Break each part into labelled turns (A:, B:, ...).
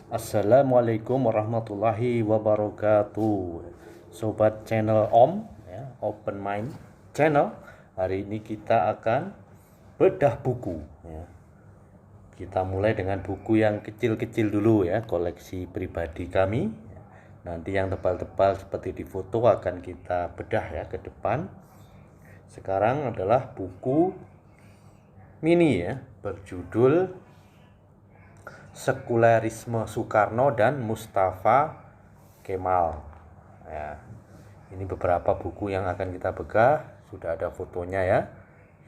A: Assalamualaikum warahmatullahi wabarakatuh. Sobat channel Om ya, Open Mind Channel. Hari ini kita akan bedah buku ya. Kita mulai dengan buku yang kecil-kecil dulu ya, koleksi pribadi kami. Nanti yang tebal-tebal seperti di foto akan kita bedah ya ke depan. Sekarang adalah buku mini ya, berjudul Sekulerisme Soekarno dan Mustafa Kemal ya. Ini beberapa buku yang akan kita bedah, sudah ada fotonya ya,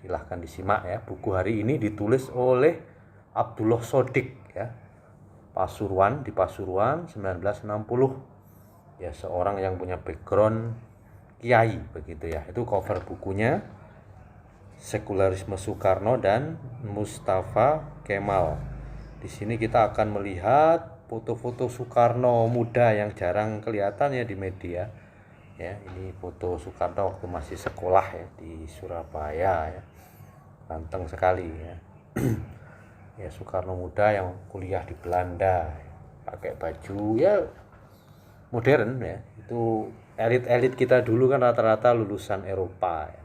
A: silahkan disimak ya. Buku hari ini ditulis oleh Abdullah Shodiq ya, Pasuruan, di Pasuruan 1960 ya, seorang yang punya background kiai begitu ya. Itu cover bukunya, Sekulerisme Soekarno dan Mustafa Kemal. Di sini kita akan melihat foto-foto Soekarno muda yang jarang kelihatan ya di media. Ya, ini foto Soekarno waktu masih sekolah ya di Surabaya ya. Ganteng sekali ya. Ya, Soekarno muda yang kuliah di Belanda, pakai baju ya modern ya. Itu elit-elit kita dulu kan rata-rata lulusan Eropa ya.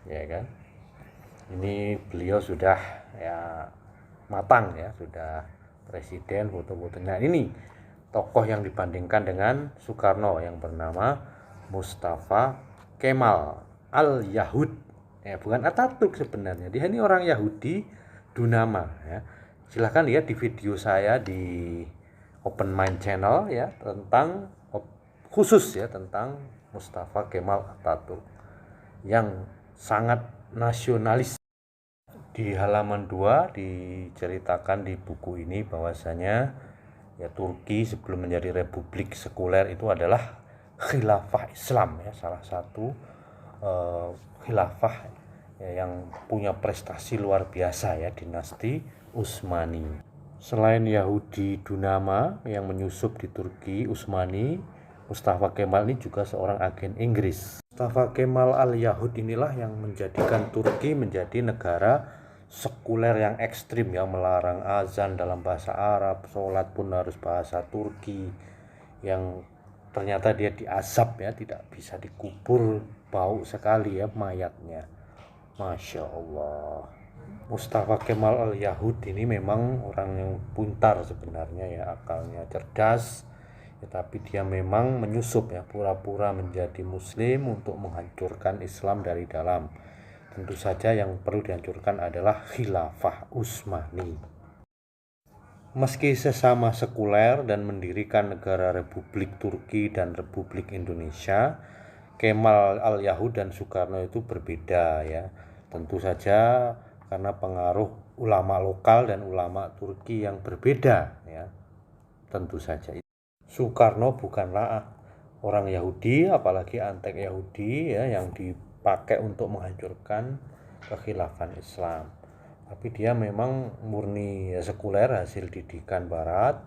A: Ya kan? Ini beliau sudah ya matang ya, sudah presiden, foto-fotonya. Ini tokoh yang dibandingkan dengan Soekarno yang bernama Mustafa Kemal Al-Yahud ya, bukan Atatürk sebenarnya. Dia ini orang Yahudi Dunama ya. Silahkan lihat di video saya di Open Mind Channel ya, tentang khusus ya tentang Mustafa Kemal Atatürk yang sangat nasionalis. Di halaman 2 diceritakan di buku ini bahwasanya ya Turki sebelum menjadi republik sekuler itu adalah khilafah Islam ya, salah satu khilafah ya, yang punya prestasi luar biasa ya, dinasti Utsmani. Selain Yahudi Dunama yang menyusup di Turki Utsmani, Mustafa Kemal ini juga seorang agen Inggris. Mustafa Kemal Al-Yahud inilah yang menjadikan Turki menjadi negara sekuler yang ekstrim ya, melarang azan dalam bahasa Arab, sholat pun harus bahasa Turki, yang ternyata dia diazab ya, tidak bisa dikubur, bau sekali ya mayatnya. Masya Allah. Mustafa Kemal Al-Yahud ini memang orang yang pintar sebenarnya ya, akalnya cerdas ya, tapi dia memang menyusup ya, pura-pura menjadi muslim untuk menghancurkan Islam dari dalam. Tentu saja yang perlu dihancurkan adalah khilafah Utsmani. Meski sesama sekuler dan mendirikan negara Republik Turki dan Republik Indonesia, Kemal Al-Yahud dan Soekarno itu berbeda ya. Tentu saja karena pengaruh ulama lokal dan ulama Turki yang berbeda ya. Tentu saja. Soekarno bukanlah orang Yahudi, apalagi antek Yahudi ya, yang dipakai untuk menghancurkan kekhilafan Islam. Tapi dia memang murni ya, sekuler, hasil didikan barat.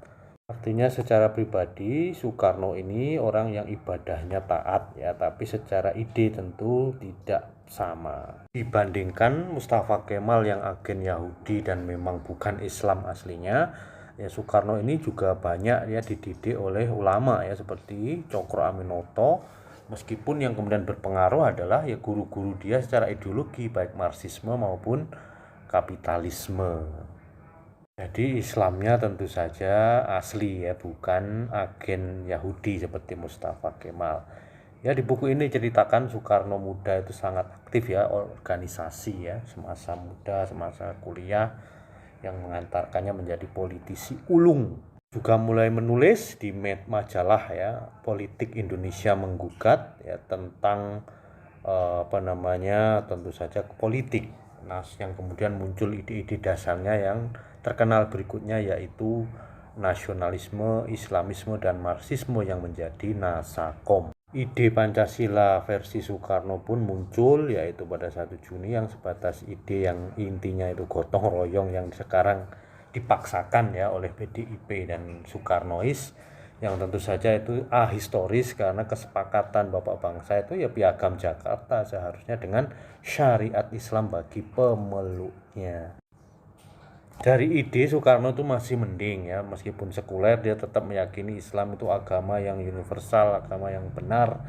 A: Artinya secara pribadi Soekarno ini orang yang ibadahnya taat ya, tapi secara ide tentu tidak sama. Dibandingkan Mustafa Kemal yang agen Yahudi dan memang bukan Islam aslinya, ya Soekarno ini juga banyak ya dididik oleh ulama ya, seperti Cokro Aminoto, meskipun yang kemudian berpengaruh adalah ya guru-guru dia secara ideologi, baik Marxisme maupun kapitalisme. Jadi Islamnya tentu saja asli ya, bukan agen Yahudi seperti Mustafa Kemal. Ya, di buku ini ceritakan Soekarno muda itu sangat aktif ya, organisasi ya, semasa muda, semasa kuliah, yang mengantarkannya menjadi politisi ulung. Juga mulai menulis di majalah ya, Politik Indonesia Menggugat ya, tentang tentu saja politik. Nah, yang kemudian muncul ide-ide dasarnya yang terkenal berikutnya, yaitu nasionalisme, Islamisme, dan Marxisme yang menjadi Nasakom. Ide Pancasila versi Soekarno pun muncul, yaitu pada 1 Juni, yang sebatas ide yang intinya itu gotong royong yang sekarang dipaksakan ya oleh PDIP dan Soekarnois, yang tentu saja itu ahistoris karena kesepakatan Bapak Bangsa itu ya Piagam Jakarta seharusnya dengan syariat Islam bagi pemeluknya. Dari ide Soekarno itu masih mending ya, meskipun sekuler dia tetap meyakini Islam itu agama yang universal, agama yang benar,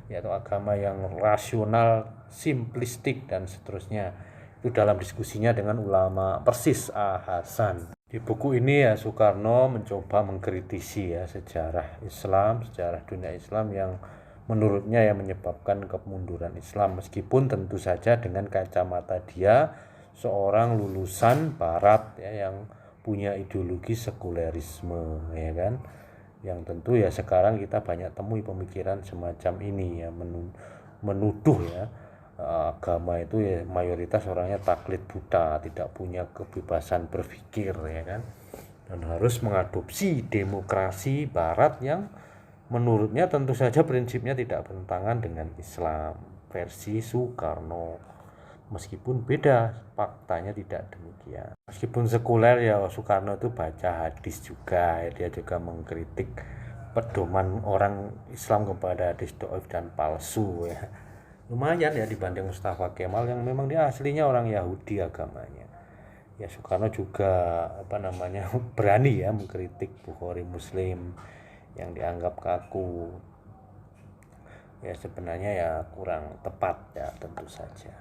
A: yaitu agama yang rasional, simplistik dan seterusnya. Itu dalam diskusinya dengan ulama persis A. Hasan. Di buku ini ya Soekarno mencoba mengkritisi ya sejarah Islam, sejarah dunia Islam yang menurutnya yang menyebabkan kemunduran Islam, meskipun tentu saja dengan kacamata dia seorang lulusan barat ya yang punya ideologi sekulerisme ya kan, yang tentu ya sekarang kita banyak temui pemikiran semacam ini ya, menuduh ya agama itu ya mayoritas orangnya taklid buta, tidak punya kebebasan berpikir ya kan, dan harus mengadopsi demokrasi barat yang menurutnya tentu saja prinsipnya tidak bertentangan dengan Islam versi Soekarno. Meskipun beda, faktanya tidak demikian. Meskipun sekuler ya Soekarno itu baca hadis juga, dia juga mengkritik pedoman orang Islam kepada hadis doif dan palsu ya. Lumayan ya dibanding Mustafa Kemal yang memang dia aslinya orang Yahudi agamanya. Ya Soekarno juga berani ya mengkritik Bukhari Muslim yang dianggap kaku. Ya sebenarnya ya kurang tepat ya tentu saja.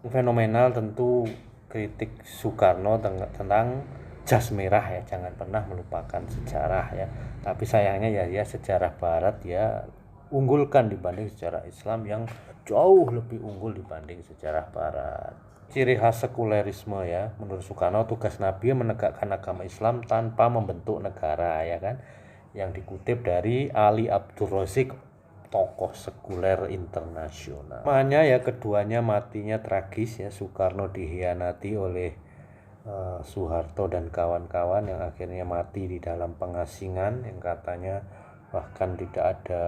A: Fenomenal tentu kritik Soekarno tentang jas merah ya, jangan pernah melupakan sejarah ya. Tapi sayangnya ya sejarah barat ya unggulkan dibanding sejarah Islam yang jauh lebih unggul dibanding sejarah barat. Ciri khas sekulerisme ya, menurut Soekarno tugas Nabi menegakkan agama Islam tanpa membentuk negara ya kan, yang dikutip dari Ali Abdul Razik, tokoh sekuler internasional. Makanya ya keduanya matinya tragis ya, Soekarno dihianati oleh Soeharto dan kawan-kawan yang akhirnya mati di dalam pengasingan yang katanya bahkan tidak ada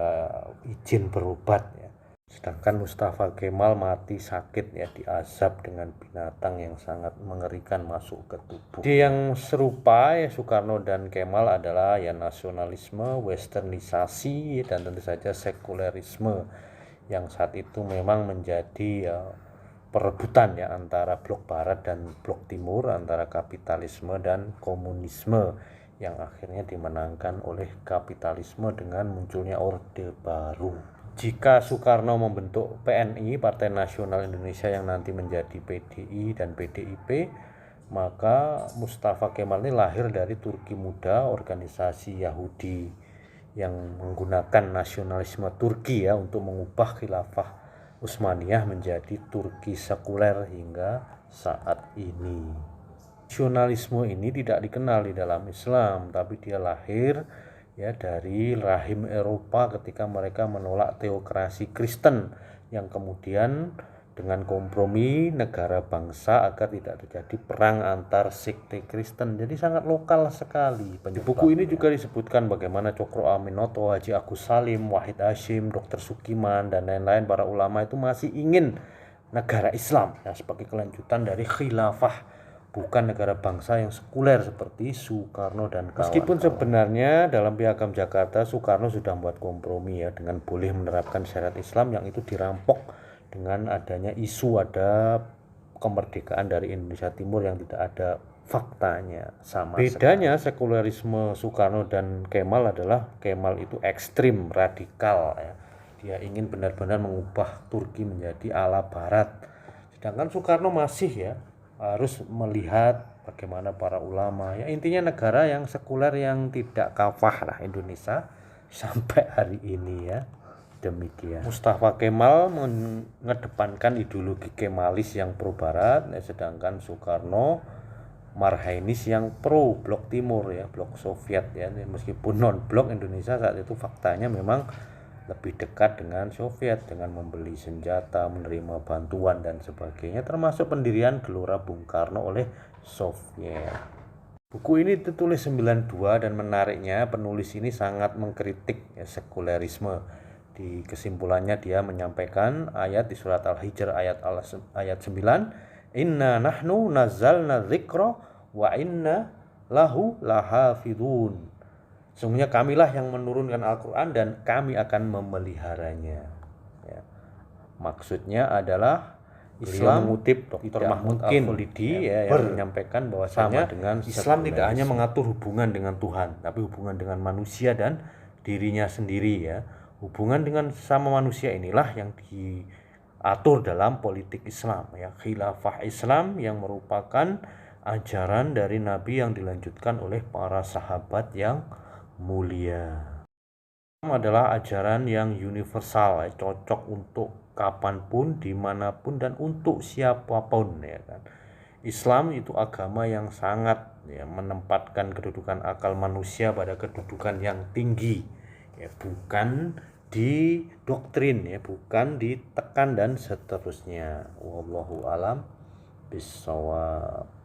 A: izin berobat ya. Sedangkan Mustafa Kemal mati sakit ya, diazab dengan binatang yang sangat mengerikan masuk ke tubuh. Jadi yang serupa ya Soekarno dan Kemal adalah ya nasionalisme, westernisasi, dan tentu saja sekulerisme yang saat itu memang menjadi ya, perebutan ya antara blok barat dan blok timur, antara kapitalisme dan komunisme yang akhirnya dimenangkan oleh kapitalisme dengan munculnya Orde Baru. Jika Soekarno membentuk PNI, Partai Nasional Indonesia, yang nanti menjadi PDI dan PDIP, maka Mustafa Kemal ini lahir dari Turki Muda, organisasi Yahudi yang menggunakan nasionalisme Turki ya untuk mengubah khilafah Utsmaniyah menjadi Turki sekuler hingga saat ini. Nasionalisme ini tidak dikenal di dalam Islam, tapi dia lahir ya dari rahim Eropa ketika mereka menolak teokrasi Kristen yang kemudian dengan kompromi negara bangsa agar tidak terjadi perang antar sekte Kristen. Jadi sangat lokal sekali. Di buku ini juga disebutkan bagaimana Cokro Aminoto, Haji Agus Salim, Wahid Hasyim, Dr. Sukiman, dan lain-lain para ulama itu masih ingin negara Islam ya, sebagai kelanjutan dari khilafah, bukan negara bangsa yang sekuler seperti Soekarno dan kawan-kawan. Meskipun sebenarnya dalam Piagam Jakarta Soekarno sudah membuat kompromi ya dengan boleh menerapkan syariat Islam yang itu dirampok dengan adanya isu ada kemerdekaan dari Indonesia Timur yang tidak ada faktanya sama. Bedanya sekulerisme Soekarno dan Kemal adalah Kemal itu ekstrim, radikal ya. Dia ingin benar-benar mengubah Turki menjadi ala barat. Sedangkan Soekarno masih ya harus melihat bagaimana para ulama ya, intinya negara yang sekuler yang tidak kafah lah Indonesia sampai hari ini ya. Demikian. Mustafa Kemal mengedepankan ideologi Kemalis yang pro barat ya, sedangkan Soekarno Marhainis yang pro blok timur ya, blok Soviet ya. Meskipun non blok, Indonesia saat itu faktanya memang lebih dekat dengan Soviet dengan membeli senjata, menerima bantuan dan sebagainya, termasuk pendirian Gelora Bung Karno oleh Soviet. Buku ini ditulis 92 dan menariknya penulis ini sangat mengkritik ya, sekulerisme. Di kesimpulannya dia menyampaikan ayat di surat Al-Hijr ayat 9, "Inna nahnu nazzalna dzikra wa inna lahu lahafidun." Sesungguhnya kamilah yang menurunkan Al-Quran dan kami akan memeliharanya ya. Maksudnya adalah Islam mengutip Dr. Mahmud Al-Khalidi yang menyampaikan bahwasanya Islam tidak hanya mengatur hubungan dengan Tuhan, tapi hubungan dengan manusia dan dirinya sendiri ya. Hubungan dengan sesama manusia inilah yang diatur dalam politik Islam ya. Khilafah Islam yang merupakan ajaran dari Nabi yang dilanjutkan oleh para sahabat yang mulia. Islam adalah ajaran yang universal ya, cocok untuk kapanpun, dimanapun, dan untuk siapapun ya kan. Islam itu agama yang sangat ya, menempatkan kedudukan akal manusia pada kedudukan yang tinggi ya, bukan didoktrin ya, bukan ditekan dan seterusnya. Wallahu alam bissawab.